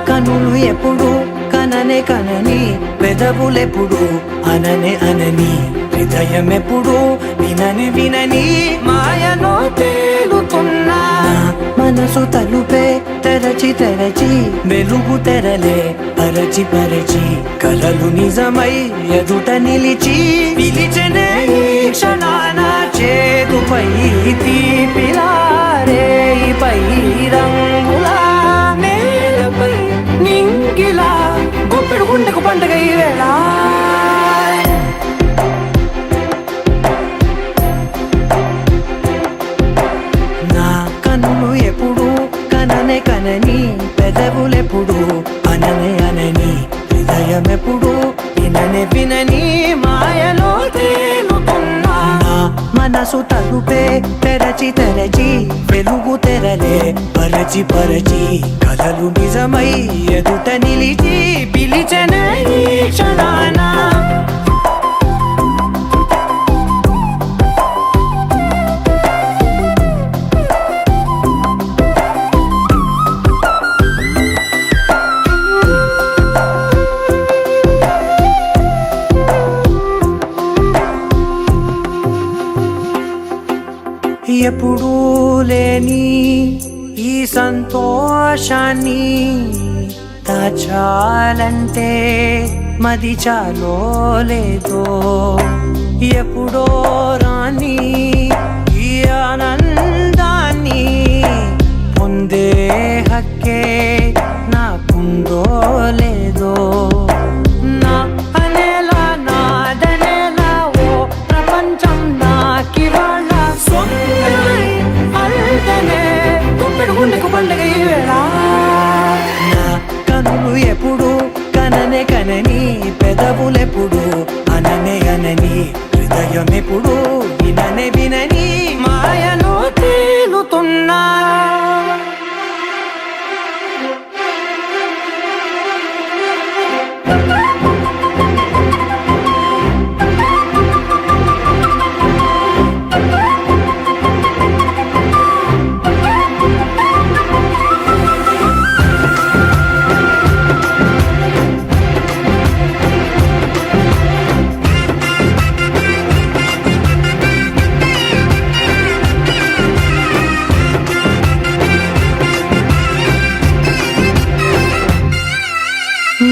కనులు ఎప్పుడు కననే కనని, పెదవులెప్పుడు అననే అనని, హృదయం ఎప్పుడు వినని వినని మాయలో తేలుతున్నా. మనసు తలుపే తెరచి తెరచి, వెలుగు తెరలే పరచి పరచి, కలలు నిజమై ఎదుట నిలిచి పిలిచెనే ఈ క్షణాన చేతుపై తీపిలారే పై రంగులా నేలపై నింగిలా గుప్పెడు గుండెకు పండగ ఈ వేళ. నా కన్నులు ఎప్పుడు కననే కనని, పెదవులెప్పుడు అననే అనని, హృదయం ఎప్పుడు విననే వినని మాయలో తేలుతున్నా. మనసు తలుపే తెరచి తెరచి, వెలుగు తెరలే పరచి పరచి, కలలు నిజమై ఎదుట నిలిచి పిలిచెనే ఈ క్షణాన. ఎప్పుడూ లేని ఈ సంతోషాన్ని దాచాలంటే మది చాలో లేదో, ఎప్పుడో రాని ఈ ఆనందాన్ని పొందే హక్కే నాకుందో లేదో. నా అనేలా నాదనేలా ఓ ప్రపంచం నాకివాళ సొంతమై అల్దనే గుప్పెడు గుండెకు పండగ ఈ వేళ. నా కనులు ఎప్పుడు కననే కనని, పెదవులెప్పుడు అననే అనని, హృదయం ఎప్పుడు విననే వినని మాయలో తేలుతున్నా.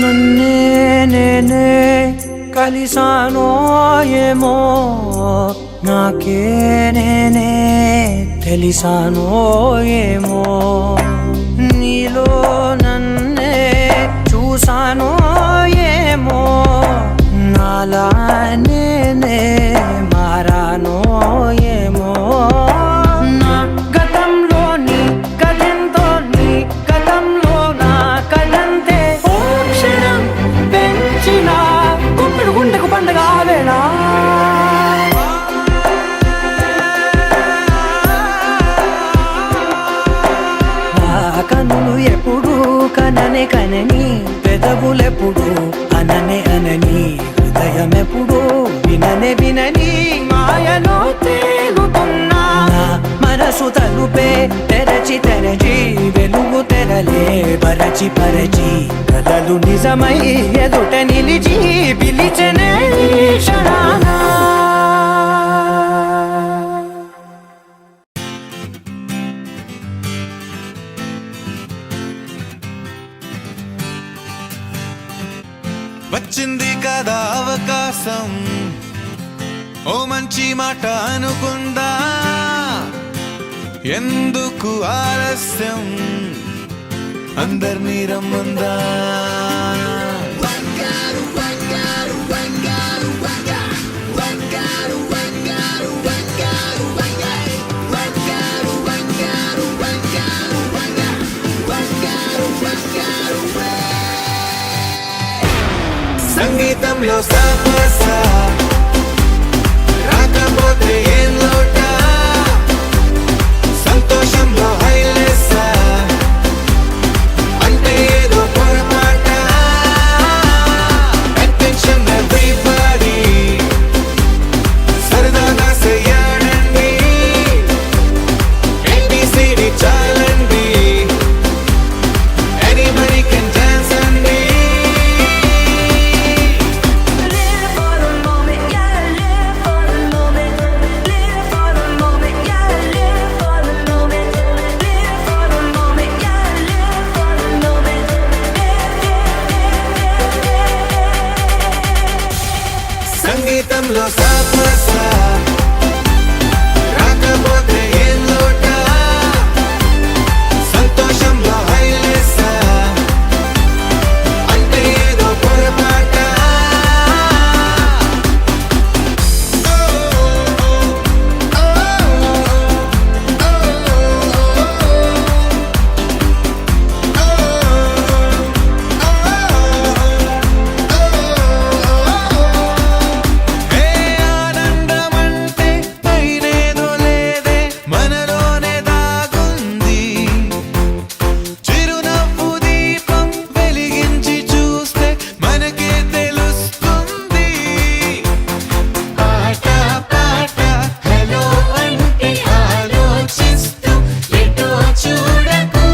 నన్నే నేనే కలిసానో ఏమో, నాకే నేనే తెలిసానో ఏమో, నీలో నన్నే చూసానో ఏమో, నాలా నేనే మారానో ఏమో. నా గతంలోని కథంతో నీ గతంలో నా కథంతే ఓ క్షణం పెంచిన గుప్పెడు గుండెకు పండగ వేళ. కనులు ఎప్పుడు కననే కనని, పెదవులెప్పుడు అననే అనని, హృదయం ఎప్పుడు విననే వినని మాయలో తేలుతున్నా. మనసు తలుపే తెరచి తెరచి, వెలుగు తెరలే పరచి పరచి, కలలు నిజమై ఎదుట నిలిచి పిలిచెనే ఈ క్షణాన. వచ్చింది కదా అవకాశం, ఓ మంచి మాట అనుకుందా, ఎందుకు ఆలస్యం అందర్నీ రమ్మందా. సంగీతంలో సాపసా జీవితంలో సాపసా రాకపోతే ఏం లోట సంతోషంలో హైలేసా అంటే ఏదో పొరపాట ఏ ఆనందమంటే పైనేదో లేదే మనలోనే దాగుంది చిరునవ్వు దీపం వెలిగించి చూస్తే మనకే తెలుస్తుంది ఆట పాట హలో అంటే ఆలోచిస్తూ ఎటో చూడకు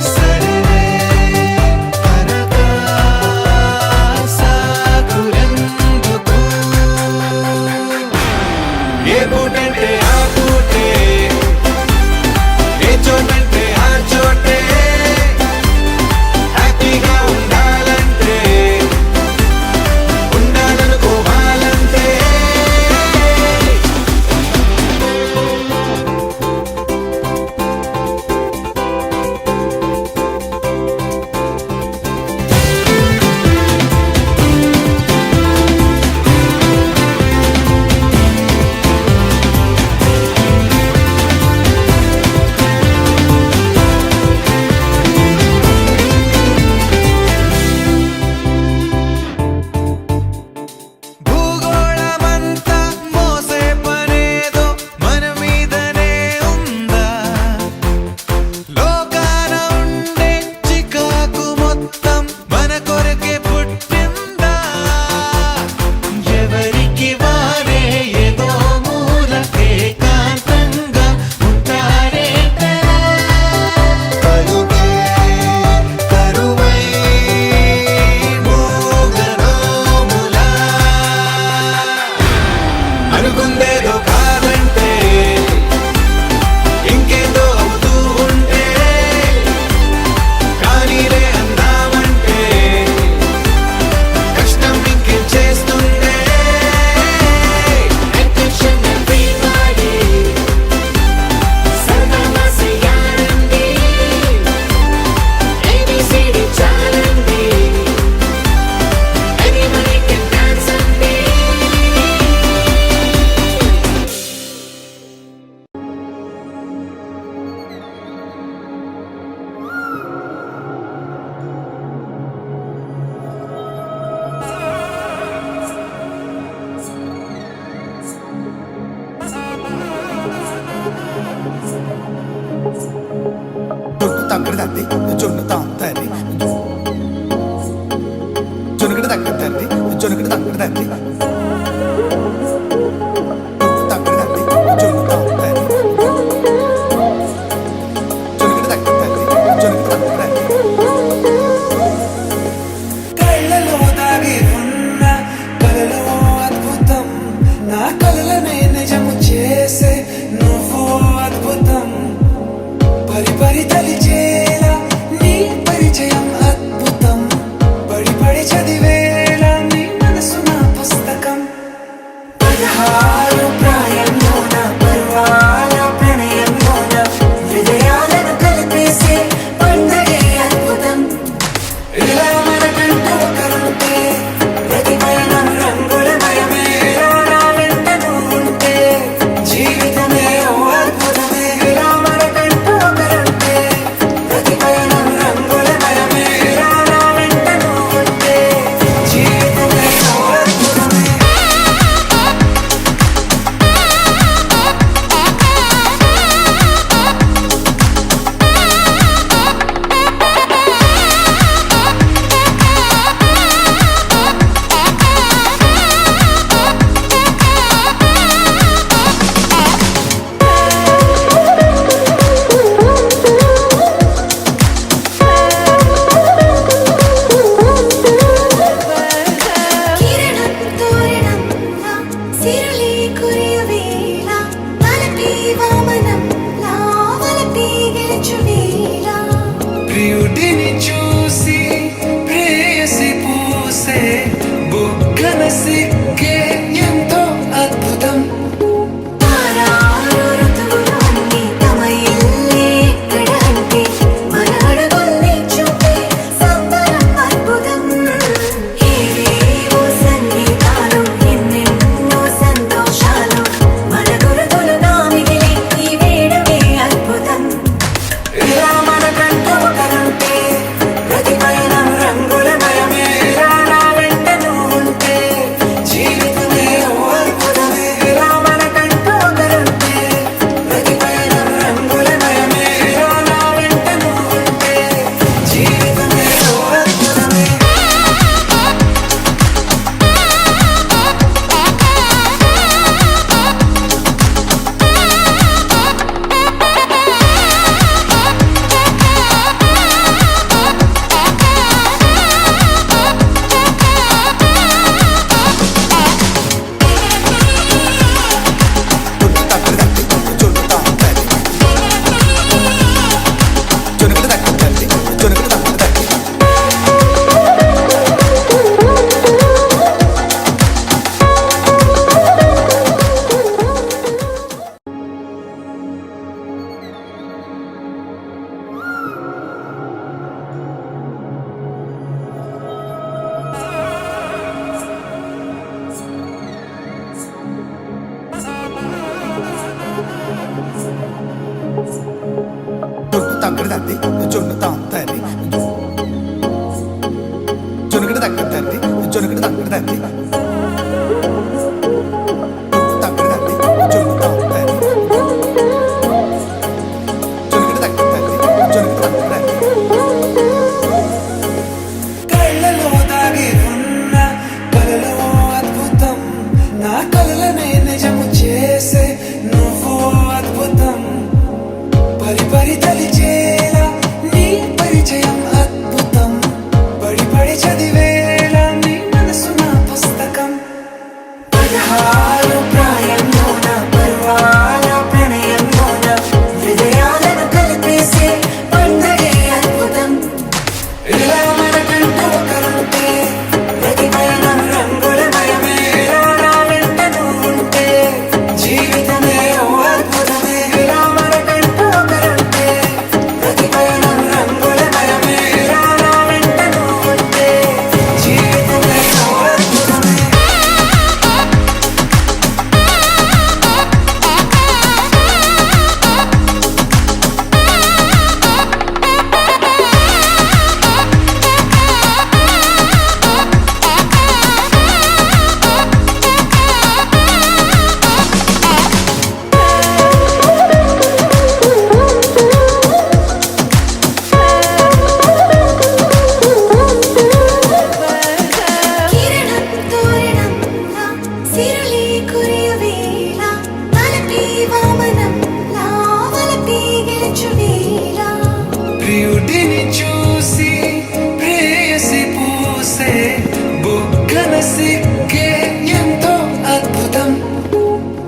సరే తనగా సాగురెందుకు ఏ పూటంటే ఆ పూటే ఏ చోటంటే ఆ చోటే హ్యాపీగా ఉండాలంటే ఉండాలనుకోవాలంటే భూగోళమంతా మోసే పనేదో మన మీదనే ఉందా లోకాన ఉండే చికాకు మొత్తం మన కొరకే పుట్టిందా ఎవరికి వారే ఏదో మూల ఏకాంతంగా ఉంటారేటరా కరువై మోగనోములా అనుకుందేదో కాదంటే ఇంకేదో అవుతూ ఉంటే కానీలే అందామంటే కష్టం ఇంకేం చేస్తుండే Attention everybody, సరదాగా చేయాలండి, ABCD చాలండి, anybody can dance అండి. జొన్ను తగ్గడదండి జొన్ను తాగుతారు జొనుగడ తగ్గదండి జొనుగడ తగ్గదండి తగ్గదండి జొన్ను తాగుతారు జొనుగడ తగ్గదండి జొనుగడ తగ్గదండి కళ్ళలో దాగి ఉన్న కలలో అద్భుతం నా కలలనే నిజము చేసే నువ్వు అద్భుతం పరి పరి తలిచేలా నీ పరిచయం అద్భుతం పడి పడి చదివేలా నీ మనసు నా పుస్తకం 16 ప్రాయంలోన పర్వాల ప్రణయంలోన విజయాలను కలిపేసే పండగే అద్భుతం ఇలా మనకంటూ ఒకరుంటే ప్రతి పయనం రంగులమయమే నా వెంట నువ్వుంటే జీవితమే ఓ అద్భుతమే ఇలా మనకంటూ ఒకరుంటే ప్రతి పయనం రంగులమయమే నా వెంట నువ్వుంటే జీవితమే ఓ అద్భుతమే తగ్గడదండి జొన్ను తాగుతారి జొనుకుడు తగ్గదండి జొనుకుడు తగ్గడదండి తగ్గడదండి జొన్ను తాగుతారి జొనుకుడు తగ్గదండి జొనుకుడు తగ్గడండి కళ్ళలో దాగి ఉన్న కలలో అద్భుతం నా కలలనే నిజము చేసే నువ్వు అద్భుతం పరి పరి తలిచేలా నీ పరిచయం అద్భుతం పడి పడి చదివేలా నీ మనసు నా పుస్తకం 16 ప్రాయంలోన పర్వాల ప్రణయంలోన హృదయాలను కలిపేసే పండగే అద్భుతం ఇలా మనకంటూ ఒకరుంటే ప్రతి పయనం రంగులమయమే ఇలా నా వెంట నువ్వుంటే జీవితమే ఓ అద్భుతమే ఇలా మనకంటూ ఒకరుంటే ప్రతి పయనం రంగులమయమే ఇలా నా వెంట నువ్వుంటే జీవితమే ఓ అద్భుతమే కిరణం తోరణంలా సిరులే కురియవేళ తలపి వామనంలా వలపి గెలుచువేళ ప్రియుడిని చూసి ప్రేయసి పూసే బుగ్గన సిగ్గే ఎంతో అద్భుతం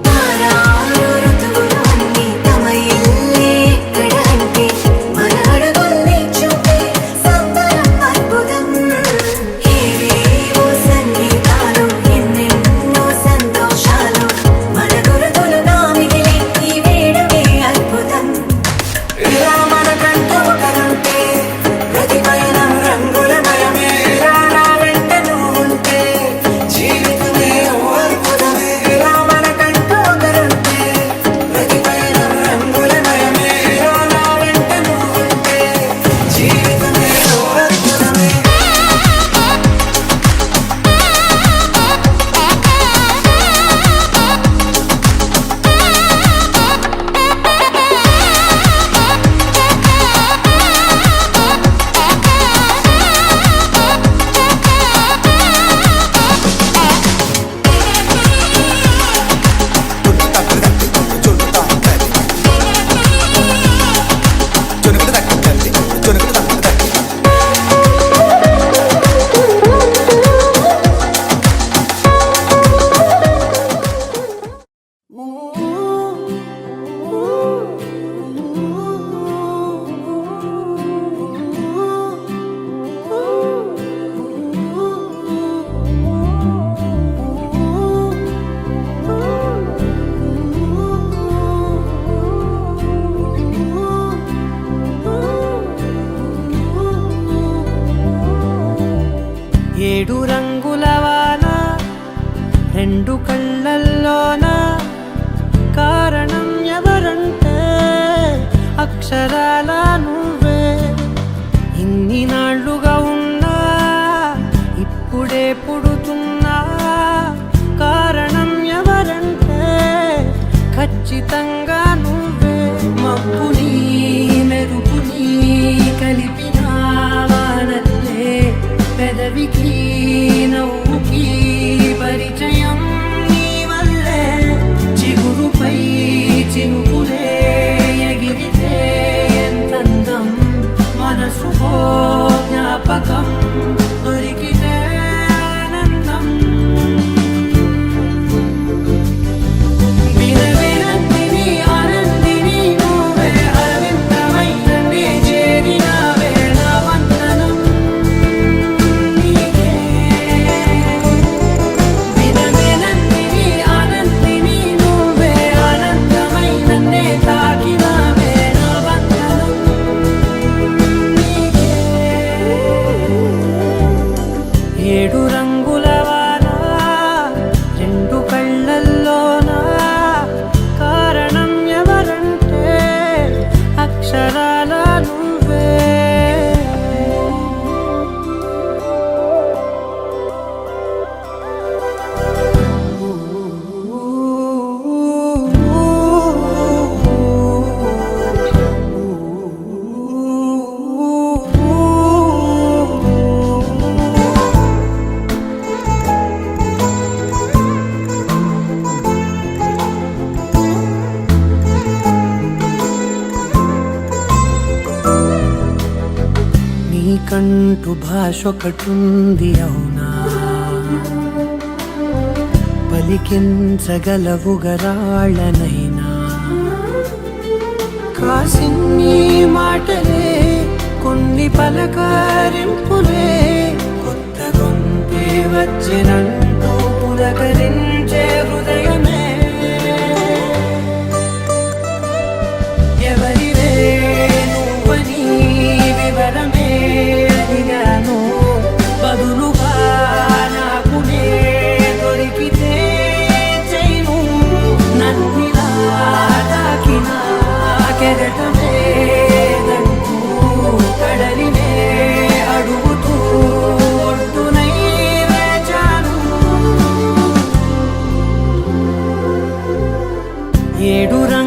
తారాలు ఋతువులన్నీ తమ ఇల్లే ఎక్కడ అంటే మన అడుగుల్ని చూపే సంబరం అద్భుతం ఏవేవో సంగీతాలు ఎన్నెన్నో సంతోషాలు మన గురుతులుగా మిగిలే ఈ వేడుకే అద్భుతం ఇలా మనకంటూ ఒకరుంటే ప్రతి పయనం రంగులమయమే ఇలా నా వెంట నువ్వుంటే జీవితమే ఓ అద్భుతమే ఇలా మనకంటూ ఒకరుంటే ప్రతి పయనం రంగులమయమే ఇలా నా వెంట నువ్వుంటే జీవితమే ఓ అద్భుతమే జొన్ను తగ్గడదండి జొన్ను తాగుతారి జొనుకుడు తగ్గదండి జొనుకుడు తగ్గడదండి ఏడు రంగుల వాన రెండు కళ్ళల్లోన కారణం ఎవరంటే అక్షరాల నువ్వే ఇన్ని నాళ్ళుగా ఉన్నా ఇప్పుడే పుడుతున్నా కారణం ఎవరంటే ఖచ్చితంగా నువ్వే మబ్బుని మెరుపుని కలిపిన వానల్లే పెదవికి నవ్వుకి పరిచయం నీ వల్లే చిగురుపై చినుకులే ఎగిరితే ఎంత నీకు భాష ఒకటుంది అవునా, పలికించగలవు గరాళ్ళనైనా. కాసిన్ని మాటలే కొన్ని పలకరింపులే, కొత్త గొంతే వచ్చినంటూ పులకరించే హృదయమే. ఎవరివే నువ్వని వివరమే అడిగాను, బదులుగా నాకునే దొరికితే చేయను. నన్నిలా తాకినా కెరటమే దంటూ కడలినే అడుగుతూ ఒడ్డునై వేచాను. ఏడురా